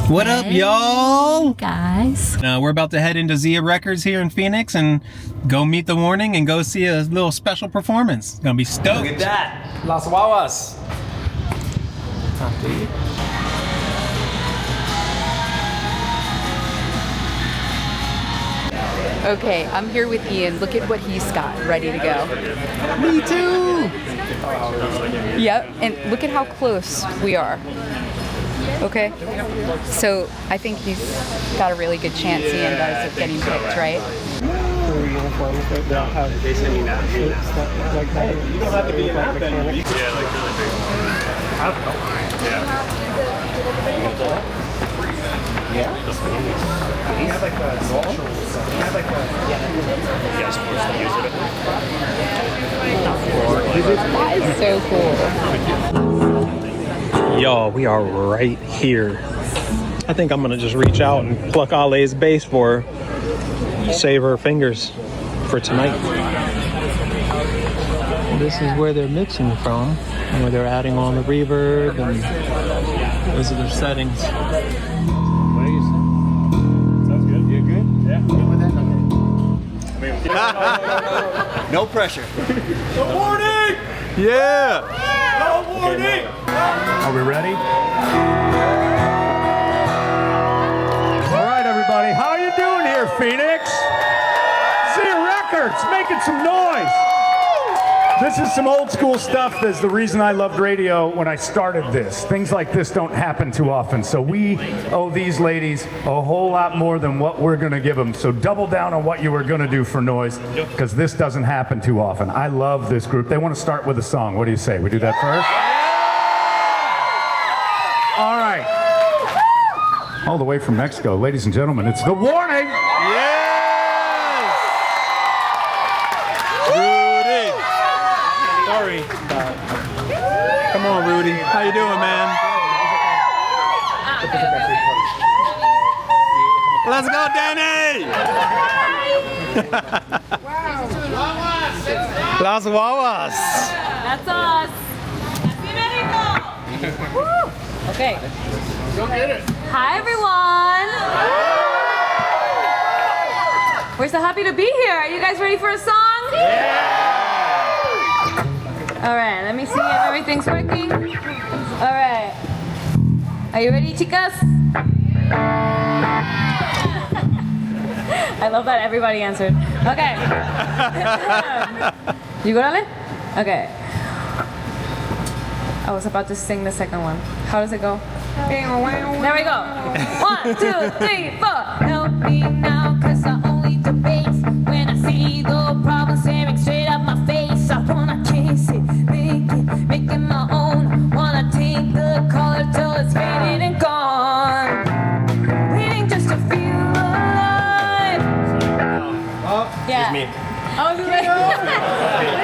What up, y'all? Guys. We're about to head into Zia Records here in Phoenix and go meet TheWarning and go see a little special performance. It's gonna be stoked. Look at that. Las Wawas. Talk to you. Okay, I'm here with Ian. Look at what he's got ready to go. Me too. Yep, and look at how close we are. Okay, so I think he's got a really good chance, Ian does, of getting picked, right? They send you that. You don't have to be in that then. Yeah, like really big. I don't know. Yeah. Yeah? You have like a social stuff. You have like a... Yeah, supposed to use it. That is so cool. Y'all, we are right here. I think I'm gonna just reach out and pluck Ale's bass for her. Save her fingers for tonight. This is where they're mixing from, where they're adding on the reverb, and those are their settings. What do you say? Sounds good. You good? Yeah. Good with that? No pressure. TheWarning! Yeah! TheWarning! Are we ready? All right, everybody. How you doing here, Phoenix? Zia Records, making some noise. This is some old school stuff. That's the reason I loved radio when I started this. Things like this don't happen too often. So we owe these ladies a whole lot more than what we're going to give them. So double down on what you were going to do for noise, because this doesn't happen too often. I love this group. They want to start with a song. What do you say? We do that first? All right. All the way from Mexico, ladies and gentlemen, it's TheWarning. Sorry. Come on, Rudy. How you doing, man? Let's go, Danny! Las Wawas. That's us. Okay. Go get it. Hi, everyone. We're so happy to be here. Are you guys ready for a song? Yeah. All right, let me see if everything's working. All right. Are you ready, chicas? I love that everybody answered. Okay. You got it? Okay. I was about to sing the second one. How does it go? There we go. 1, 2, 3, 4. Help me now, cause I only debate when I see the problem staring straight at my face. I wanna kiss it, make it my own. Wanna take the color till it's faded and gone. Waiting just to feel alive. Yeah. Me. I was like,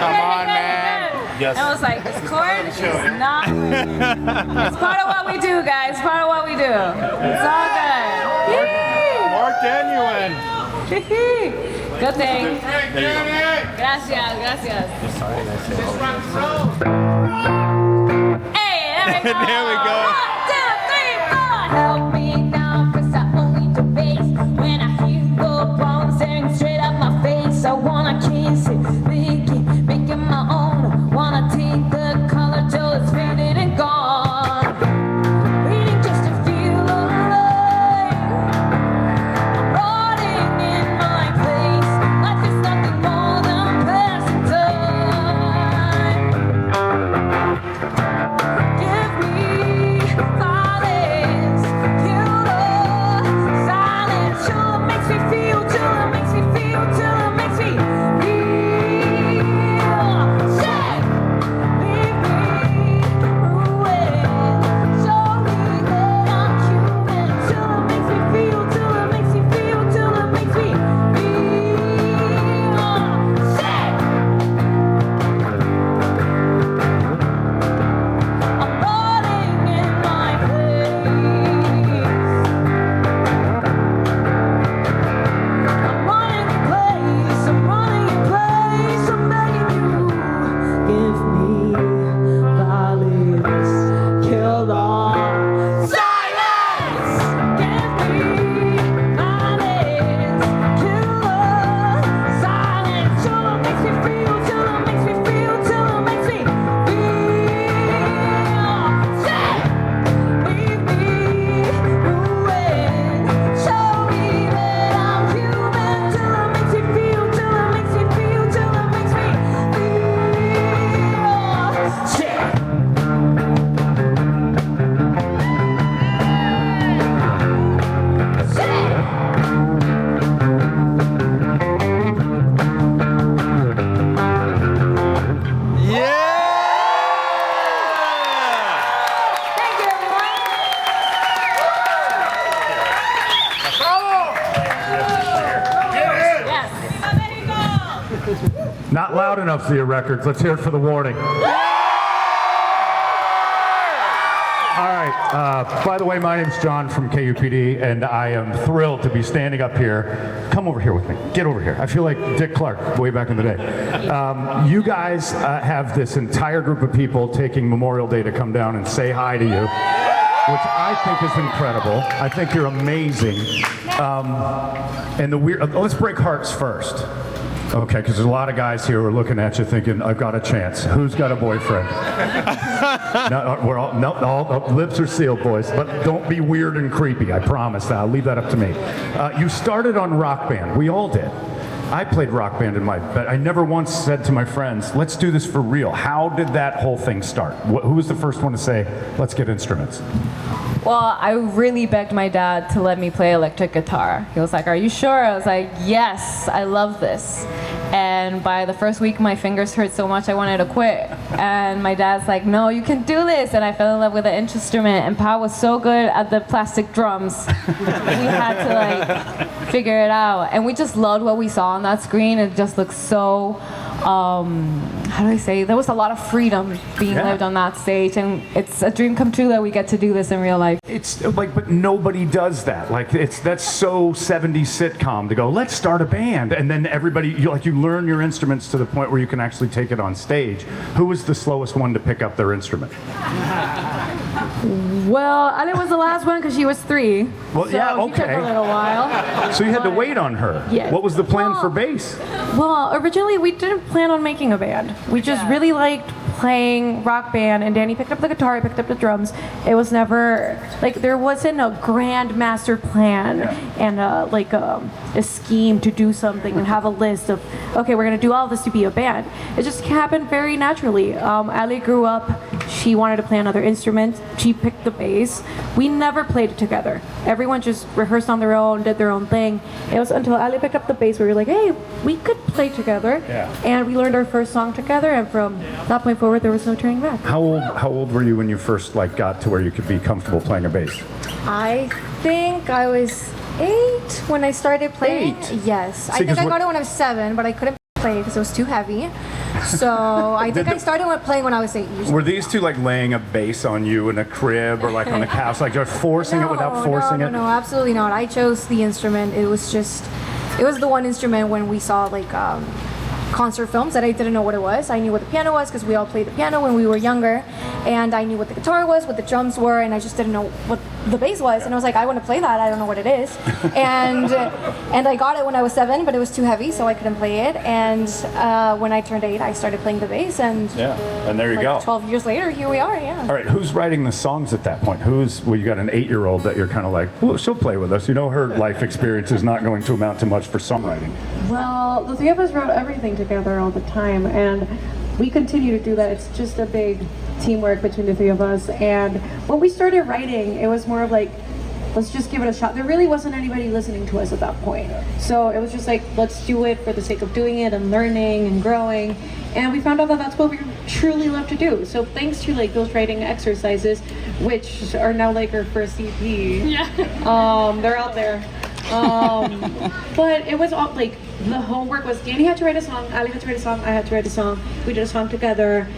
Come on, man. Yes. I was like, this chord is not. It's part of what we do, guys. Part of what we do. It's all good. More genuine. Good thing. Gracias, gracias. Hey, there we go. There we go. 1, 2, 3, 4. Help me now, cause I only debate when I hear the problem staring straight at my face. I wanna kiss it, make it my own. Wanna take the color till it's faded and gone. Waiting just to feel alive. I'm rotting in my place. Life is nothing more than passing time. Give me Not loud enough, Zia Records. Let's hear it for TheWarning. All right, by the way, my name's John from KUPD, and I am thrilled to be standing up here. Come over here with me. Get over here. I feel like Dick Clark way back in the day. You guys have this entire group of people taking Memorial Day to come down and say hi to you, which I think is incredible. I think you're amazing. And the weird, let's break hearts first. Okay, because there's a lot of guys here who are looking at you thinking, I've got a chance. Who's got a boyfriend? No, we're all, no, all lips are sealed, boys. But don't be weird and creepy, I promise. I'll leave that up to me. You started on Rock Band. We all did. I played Rock Band in my, but I never once said to my friends, let's do this for real. How did that whole thing start? Who was the first one to say, let's get instruments? Well, I really begged my dad to let me play electric guitar. He was like, are you sure? I was like, yes, I love this. And by the first week, my fingers hurt so much I wanted to quit. And my dad's like, no, you can do this. And I fell in love with the instrument. And Pau was so good at the plastic drums. We had to like figure it out. And we just loved what we saw on that screen. It just looked so, how do I say? There was a lot of freedom being lived on that stage. And it's a dream come true that we get to do this in real life. It's like, but nobody does that. Like, that's so 70s sitcom to go, let's start a band. And then everybody, you learn your instruments to the point where you can actually take it on stage. Who was the slowest one to pick up their instrument? Well, Ali was the last one because she was 3. Well, so yeah, okay. She took a little while. So you had to wait on her. Yeah. What was the plan for bass? Well, originally we didn't plan on making a band. We just really liked playing Rock Band, and Danny picked up the guitar, I picked up the drums. It was never, like, there wasn't a grand master plan and a scheme to do something and have a list of, okay, we're gonna do all this to be a band. It just happened very naturally. Ali grew up, she wanted to play another instrument, she picked the bass. We never played it together. Everyone just rehearsed on their own, did their own thing. It was until Ali picked up the bass where we were like, hey, we could play together. Yeah. And we learned our first song together, and from that point forward, there was no turning back. How old were you when you first got to where you could be comfortable playing a bass? I think I was 8 when I started playing. 8? Yes. I think I got it when I was 7, but I couldn't play because it was too heavy. So I think I started playing when I was 8 years old. Were these two like laying a bass on you in a crib or like on the couch, like just forcing it without forcing it? No, absolutely not. I chose the instrument. It was the one instrument when we saw like concert films that I didn't know what it was. I knew what the piano was because we all played the piano when we were younger, and I knew what the guitar was, what the drums were, and I just didn't know what the bass was. And I was like, I want to play that. I don't know what it is. And I got it when I was 7, but it was too heavy, so I couldn't play it. And when I turned 8, I started playing the bass, and and there you go. 12 years later, here we are. Yeah. All right, who's writing the songs at that point? Well, you got an 8-year-old that you're kind of like, well, she'll play with us. You know, her life experience is not going to amount to much for songwriting. Well, the 3 of us wrote everything together all the time, and we continue to do that. It's just a big teamwork between the 3 of us. And when we started writing, it was more of like, let's just give it a shot. There really wasn't anybody listening to us at that point. So it was just like, let's do it for the sake of doing it and learning and growing. And we found out that that's what we truly love to do. So thanks to like those writing exercises, which are now like our first EP. Yeah. They're out there. But it was all like, the homework was Danny had to write a song, Ali had to write a song, I had to write a song. We did a song together.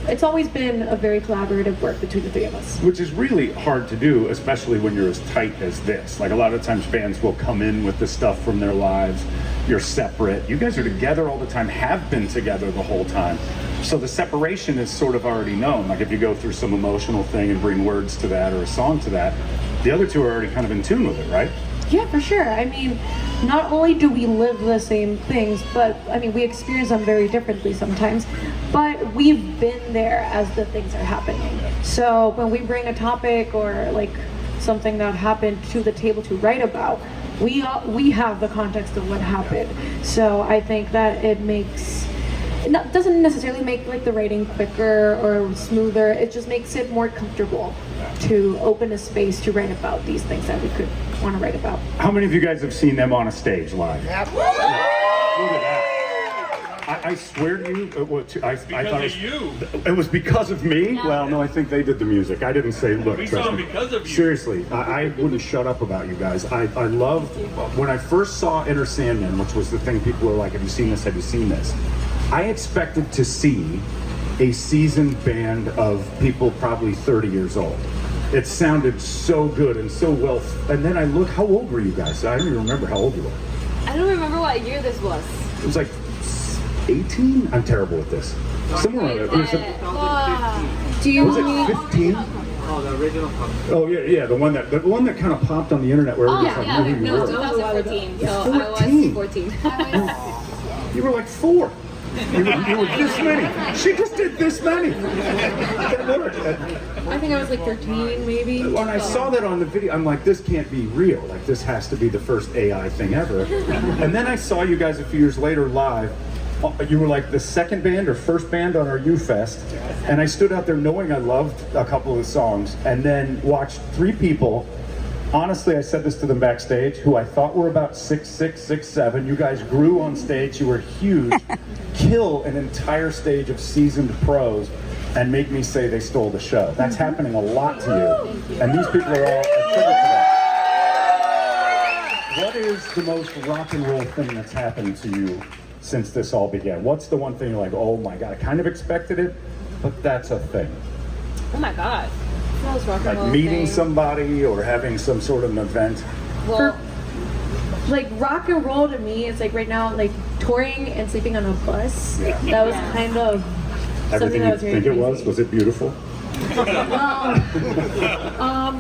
It's always been a very collaborative work between the 3 of us. Which is really hard to do, especially when you're as tight as this. Like a lot of times bands will come in with the stuff from their lives. You're separate. You guys are together all the time, have been together the whole time. So the separation is sort of already known. Like if you go through some emotional thing and bring words to that or a song to that, the other two are already kind of in tune with it, right? Yeah, for sure. I mean, not only do we live the same things, but I mean, we experience them very differently sometimes, but we've been there as the things are happening. So when we bring a topic or like something that happened to the table to write about, we have the context of what happened. So I think that it doesn't necessarily make like the writing quicker or smoother. It just makes it more comfortable to open a space to write about these things that we could want to write about. How many of you guys have seen them on a stage live? Yep. Look at that. I swear to you, I thought it was because of me. Yeah. Well, no, I think they did the music. I didn't say, look, we saw them because of you. Seriously, I wouldn't shut up about you guys. I loved, when I first saw Inner Sandman, which was the thing people were like, have you seen this, have you seen this? I expected to see a seasoned band of people probably 30 years old. It sounded so good and so well. And then I look, how old were you guys? I don't even remember how old you were. I don't remember what year this was. It was like 18? I'm terrible with this. Somewhere around there. Do you Was it 15? Oh, the original Paubell. Oh yeah, the one that kind of popped on the internet where everybody knew who you were. 2014. So I 14. was 14. You were like 4. You were this many. She just did this many. I think I was like 13, maybe. When I saw that on the video, I'm like, this can't be real. Like, this has to be the first AI thing ever. And then I saw you guys a few years later live. You were like the second band or first band on our U-Fest. And I stood out there knowing I loved a couple of the songs and then watched 3 people. Honestly, I said this to them backstage, who I thought were about 6'6", 6'7". You guys grew on stage, you were huge, kill an entire stage of seasoned pros, and make me say they stole the show. That's happening a lot to you, and these people are all attributed to that. What is the most rock and roll thing that's happened to you since this all began? What's the one thing you're like, oh my God, I kind of expected it, but that's a thing? Oh my God. That was rock and roll Like meeting thing. somebody or having some sort of an event. Well, Like rock and roll to me, it's like right now, like touring and sleeping on a bus. Yeah. That was kind of something Everything that you was very think it crazy. was it beautiful?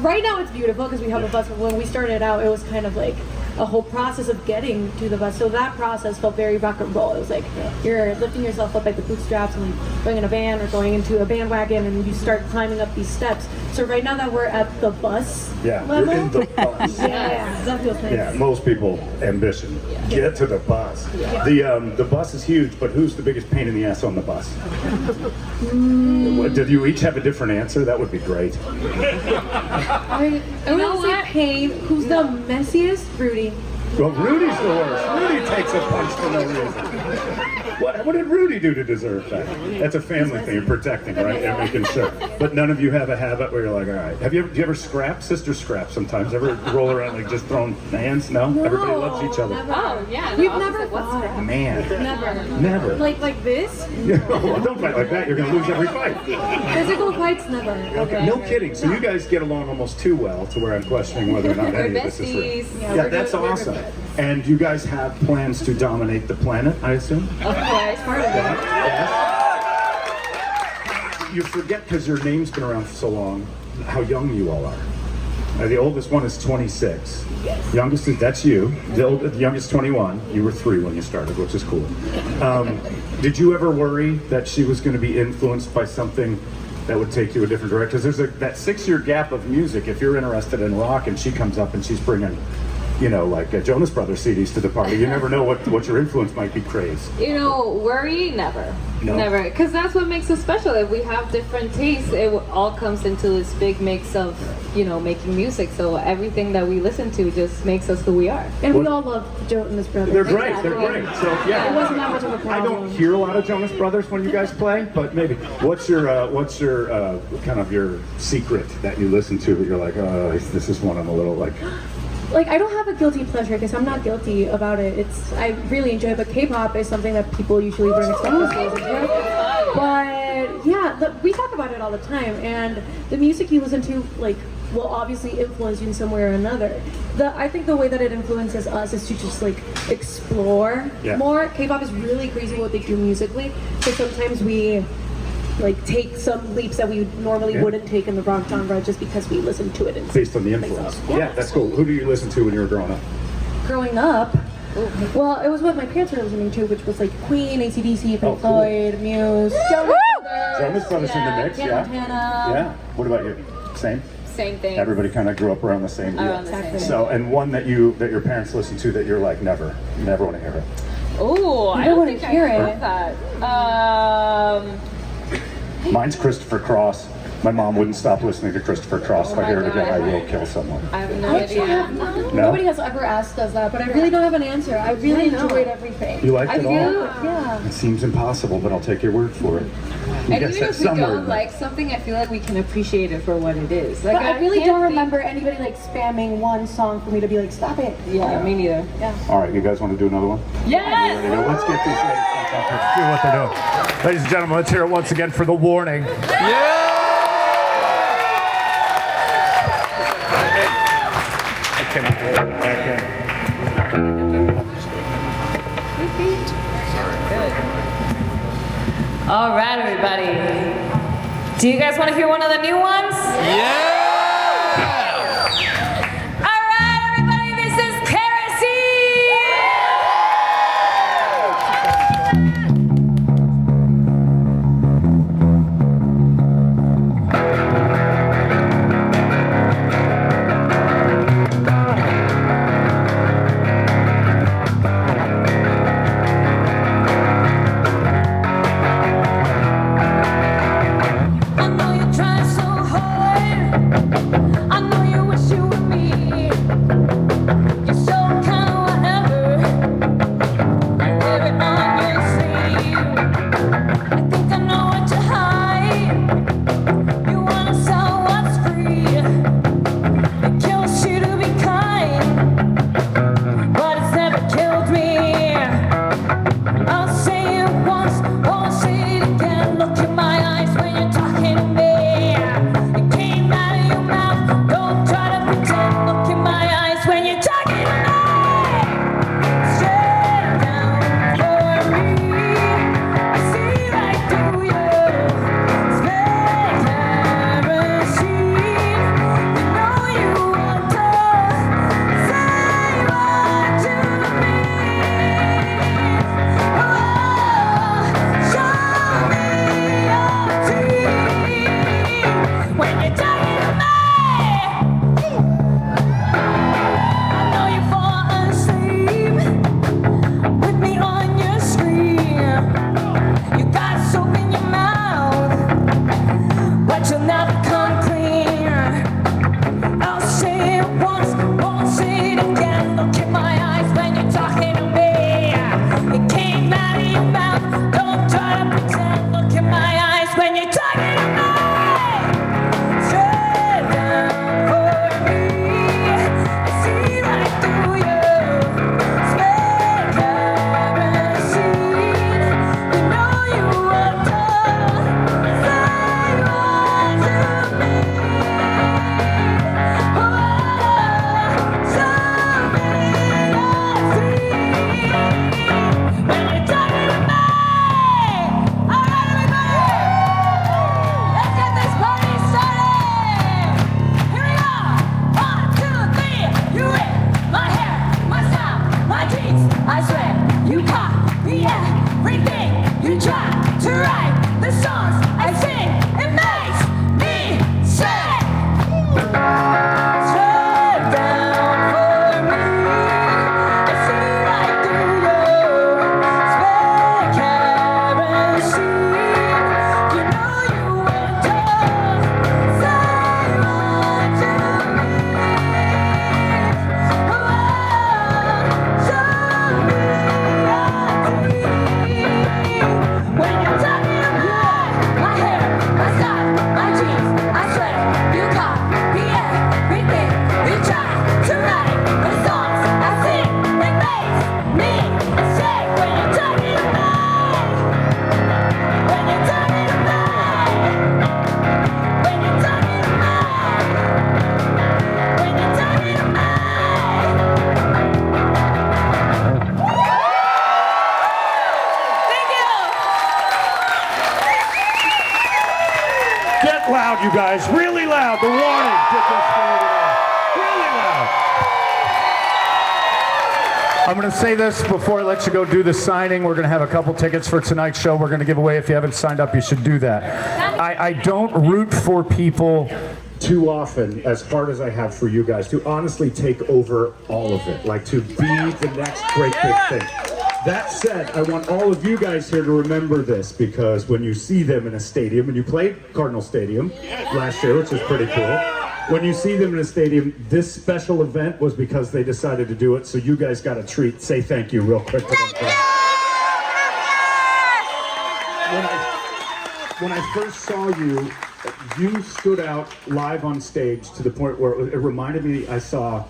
Right now it's beautiful because we have a bus, but when we started out, it was kind of like a whole process of getting to the bus. So that process felt very rock and roll. It was like you're lifting yourself up by the bootstraps and like going in a van or going into a bandwagon and you start climbing up these steps. So right now that we're at the bus level, You're in the bus. yeah, that feels nice. Yeah, most people ambition. Get to the bus. The bus is huge, but who's the biggest pain in the ass on the bus? Did you each have a different answer? That would be great. I wouldn't say pain. Who's the messiest? Rudy. Well, Rudy's the worst. Rudy takes a punch for no reason. What did Rudy do to deserve that? That's a family thing, you're protecting, right? And making sure. But none of you have a habit where you're like, all right. Do you ever scrap? Sister scrap sometimes. Ever roll around like just throwing hands? No? Everybody loves each other. oh yeah. We've I was never like, what's fought. scrap? Man. Never. Never. Like this? Well, don't fight like that. You're going to lose every fight. Physical fights, never. Okay, no kidding. So you guys get along almost too well to where I'm questioning whether or not any of this is real. besties. Yeah, Yeah, we're that's good- we're awesome. good. And you guys have plans to dominate the planet, I assume? Yeah, it's part of it. You forget, because your name's been around for so long, how young you all are. The oldest one is 26. Yes. Youngest is, that's you. The youngest 21. You were 3 when you started, which is cool. Did you ever worry that she was going to be influenced by something that would take you a different direction? Because there's that 6-year gap of music. If you're interested in rock and she comes up and she's bringing, you know, like Jonas Brothers CDs to the party, you never know what your influence might be crazed. You know, worry, never. No? Never. Because that's what makes us special. If we have different tastes, it all comes into this big mix of, you know, making music. So everything that we listen to just makes us who we are. And we all love Jonas Brothers. They're great, they're great. So yeah, It wasn't that much of a I problem. don't hear a lot of Jonas Brothers when you guys play, but maybe. What's your kind of your secret that you listen to that you're like, oh, this is one I'm a little like. Like, I don't have a guilty pleasure because I'm not guilty about it. I really enjoy it, but K-pop is something that people usually wouldn't expect us to listen to. But yeah, we talk about it all the time, and the music you listen to, like, will obviously influence you in some way or another. I think the way that it influences us is to just like explore more. K-pop is really crazy what they do musically, so sometimes we like take some leaps that we normally wouldn't take in the rock genre just because we listen to it. Based on the influence. Yeah, that's cool. Who do you listen to when you were growing up? Growing up, well, it was what my parents were listening to, which was like Queen, AC/DC, Pink Floyd, Muse, Jonas Brothers in the mix, yeah. Montana. Yeah. What about you? Same? Same thing. Everybody kind of grew up around the same deal. Around the same. So, and one that your parents listen to that you're like, never want to hear it. Oh, I don't don't wanna think hear I heard it. that. Mine's Christopher Cross. My mom wouldn't stop listening to Christopher Cross. If I hear it again, I will kill someone. I have no idea. No? Nobody has ever asked us that, but I really don't have an answer. I really enjoyed everything. You liked it all? Yeah. It seems impossible, but I'll take your word for it. And guess even that's if we somewhere don't in there. like something, I feel like we can appreciate it for what it is. Like, But I really can't don't think- remember anybody like spamming one song for me to be like, stop it. Yeah, me neither. All right, you guys want to do another one? Yes! Ready to go? Let's get these ladies back up here to do what they're doing. Ladies and gentlemen, let's hear it once again for TheWarning. All right, everybody. Do you guys want to hear one of the new ones? Yeah! All right, everybody, this is Kerosene! I know you're trying so hard. I know you wish you were me. You're so kind of whatever. You wear it on your sleeve. I think I know what to hide. You wanna sell what's free. It kills you to be kind, but it's never killed me. I'll say it once, won't say it again. Look in my eyes when you're talking to me. It came out of your mouth, don't try to pretend. Look in my eyes when you're talking to me. Straight down for me, I see right through you. Spare kerosene, you know you want to say what to me. Oh, show me your teeth when you're talking to me. I know you fall asleep with me on your screen. You got soap in your mouth, but you'll never come clean. I'll say it once, won't say it again. Look in my eyes when you're talking to me. It came out of your mouth, don't try to pretend. Look in my eyes when you're talking to me. Straight down for me, I see right through you. Spare kerosene, you know you want to say what to me. Oh, show me your teeth when you're talking to me. All right, everybody, let's get this party started. Here we go. 1, 2, 3. You rip my hair, my style, my dreams. I swear you copy everything you try to write. The songs I sing, it makes me sick. Straight down for me, I see right through you. Spare kerosene, you know you want to say what to me. Oh, show me your teeth when you're talking to me. My hair, my style, my dreams. I swear you copy everything you try to write. The songs I sing, it makes me sick when you're talking to me. When you're talking to me. When you're talking to me. When you're talking to me. Thank you. Get loud, you guys. Really loud. TheWarning did this for you today. Really loud. I'm going to say this before I let you go do the signing. We're going to have a couple tickets for tonight's show we're going to give away. If you haven't signed up, you should do that. I don't root for people too often, as hard as I have for you guys, to honestly take over all of it, like to be the next great big thing. That said, I want all of you guys here to remember this, because when you see them in a stadium, and you played Cardinal Stadium last year, which is pretty cool. When you see them in a stadium, this special event was because they decided to do it, so you guys got a treat. Say thank you real quick to them. when I first saw you, you stood out live on stage to the point where it reminded me I saw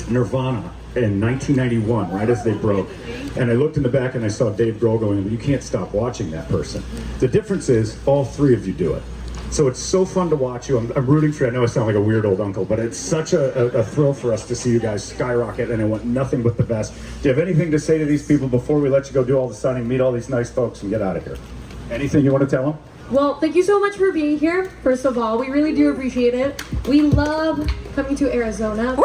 Nirvana in 1991, right as they broke. And I looked in the back and I saw Dave Grohl going, you can't stop watching that person. The difference is all three of you do it. So it's so fun to watch you. I'm rooting for you. I know I sound like a weird old uncle, but it's such a thrill for us to see you guys skyrocket, and I want nothing but the best. Do you have anything to say to these people before we let you go do all the signing, meet all these nice folks, and get out of here? Anything you want to tell them? Well, thank you so much for being here. First of all, we really do appreciate it. We love coming to Arizona.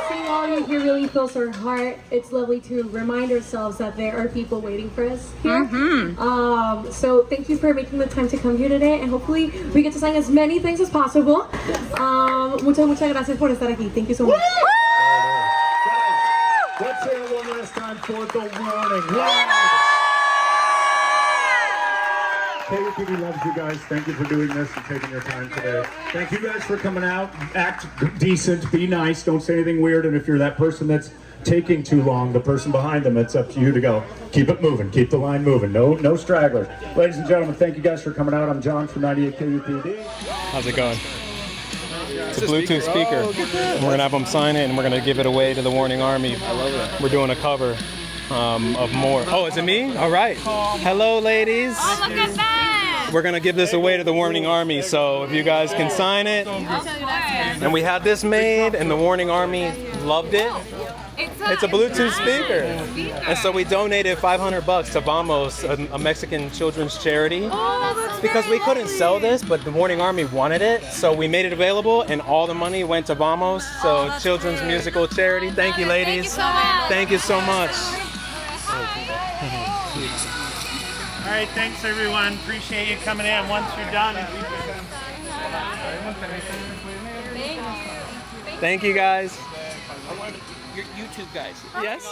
Seeing all of you here really fills our heart. It's lovely to remind ourselves that there are people waiting for us here. So thank you for making the time to come here today, and hopefully we get to sign as many things as possible. Muchas gracias por estar aquí. Thank you so much. Let's say it one last time for TheWarning. KUPD loves you guys. Thank you for doing this and taking your time today. Thank you guys for coming out. Act decent, be nice, don't say anything weird, and if you're that person that's taking too long, the person behind them, it's up to you to go. Keep it moving, keep the line moving. No stragglers. Ladies and gentlemen, thank you guys for coming out. I'm John from 98 KUPD. How's it going? It's a Bluetooth speaker. And we're gonna have them sign it, and we're gonna give it away to the Warning Army. I love it. We're doing a cover of more. Oh, is it me? All right. Hello, ladies. Oh, look at that! We're gonna give this away to the Warning Army, so if you guys can sign it. And we had this made, and the Warning Army loved it. It's a Bluetooth speaker. And so we donated $500 to Vamos, a Mexican children's charity. Because we couldn't sell this, but the Warning Army wanted it, so we made it available, and all the money went to Vamos, so children's musical charity. Thank you, ladies. Thank you so much. All right, thanks everyone. Appreciate you coming in. Once you're done, Thank you, guys. Your YouTube guys. Yes?